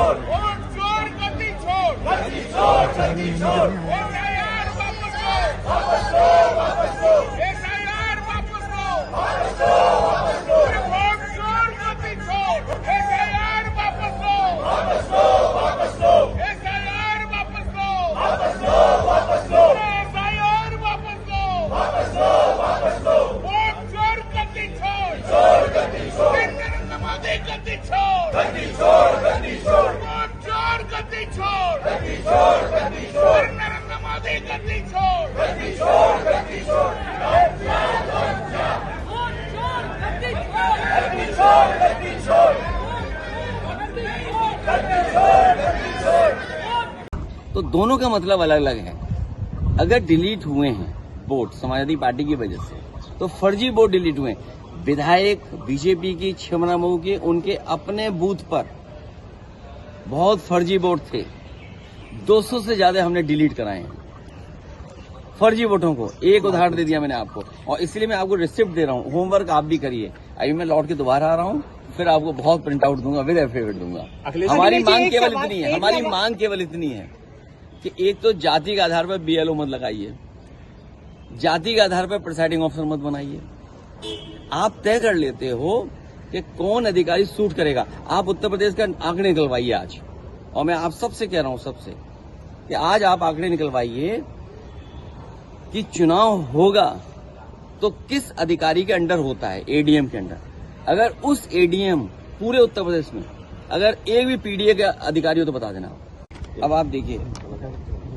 Vote चोर गद्दी छोड़, गद्दी छोड़, गद्दी छोड़। एसआईआर वापस लो, वापस लो, वापस लो। एसआईआर वापस लो, वापस लो, वापस लो। वोट चोर गद्दी छोड़, एसआईआर वापस लो, वापस लो, वापस लो। एसआईआर वापस लो, वापस लो, वापस लो। एसआईआर वापस लो, वापस लो, वापस लो। वोट चोर गद्दी छोड़, चोर गद्दी छोड़। नरेंद्र मोदी गद्दी छोड़, गद्दी छोड़, गद्दी छोड़। वोट चोर गद्दी छोड़, गद्दी छोड़, गद्दी छोड़। नरेंद्र मोदी गद्दी छोड़, गद्दी छोड़, गद्दी छोड़। वोट चोर गद्दी छोड़, गद्दी छोड़, गद्दी छोड़। गद्दी छोड़, गद्दी छोड़। तो दोनों का मतलब अलग अलग है। अगर डिलीट हुए हैं वोट समाजवादी पार्टी की वजह से, तो फर्जी वोट डिलीट हुए। विधायक बीजेपी की छिमरा मऊ के उनके अपने बूथ पर बहुत फर्जी वोट थे। 200 से ज्यादा हमने डिलीट कराए हैं फर्जी वोटों को। एक उदाहरण दे दिया मैंने आपको, और इसलिए मैं आपको रिसिप्ट दे रहा हूँ। होमवर्क आप भी करिए। अभी मैं लौट के दोबारा आ रहा हूँ, फिर आपको बहुत प्रिंट आउट दूंगा, विद एफिडेविट दूंगा। हमारी मांग केवल इतनी है, हमारी मांग केवल इतनी है कि एक तो जाति के आधार पर बीएलओ मत लगाइए, जाति के आधार पर प्रिसाइडिंग ऑफिसर मत बनाइए। आप तय कर लेते हो कि कौन अधिकारी सूट करेगा। आप उत्तर प्रदेश का आंकड़े निकलवाइए आज, और मैं आप सबसे कह रहा हूं, सबसे कि आज आप आंकड़े निकलवाइए कि चुनाव होगा तो किस अधिकारी के अंडर होता है, एडीएम के अंडर। अगर उस एडीएम पूरे उत्तर प्रदेश में अगर एक भी पीडीए का अधिकारी हो तो बता देना। अब आप देखिए,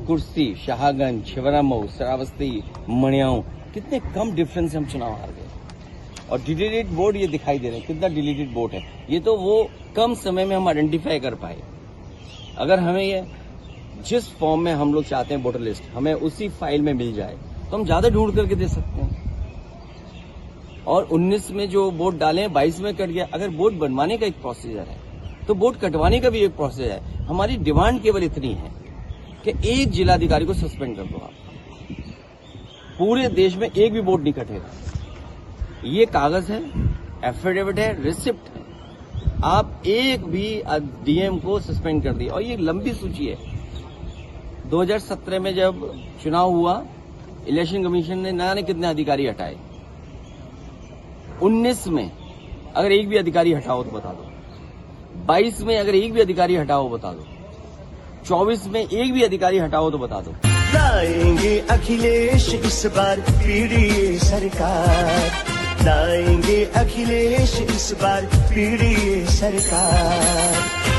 कुर्सी, शाहगंज, छिबरा मऊ, श्रावस्ती, मणियाऊ, कितने कम डिफरेंस से हम चुनाव हार गए। और डिलीटेड वोट ये दिखाई दे रहे हैं, कितना डिलीटेड वोट है। ये तो वो कम समय में हम आइडेंटिफाई कर पाए। अगर हमें ये जिस फॉर्म में हम लोग चाहते हैं वोटर लिस्ट, हमें उसी फाइल में मिल जाए तो हम ज्यादा ढूंढ करके दे सकते हैं। और 19 में जो वोट डाले 22 में कट गया। अगर वोट बनवाने का एक प्रोसीजर है तो वोट कटवाने का भी एक प्रोसीजर है। हमारी डिमांड केवल इतनी है कि एक जिलाधिकारी को सस्पेंड कर दो आप, पूरे देश में एक भी वोट नहीं कटेगा। ये कागज है, एफिडेविट है, रिसिप्ट है। आप एक भी डीएम को सस्पेंड कर दिए। और ये लंबी सूची है। 2017 में जब चुनाव हुआ, इलेक्शन कमीशन ने ना जाने कितने अधिकारी हटाए। 19 में अगर एक भी अधिकारी हटाओ तो बता दो। 22 में अगर एक भी अधिकारी हटाओ बता दो। 24 में एक भी अधिकारी हटाओ तो बता दो। लाएंगे अखिलेश इस बार पीडीए सरकार, लाएंगे अखिलेश इस बार पीडीए सरकार।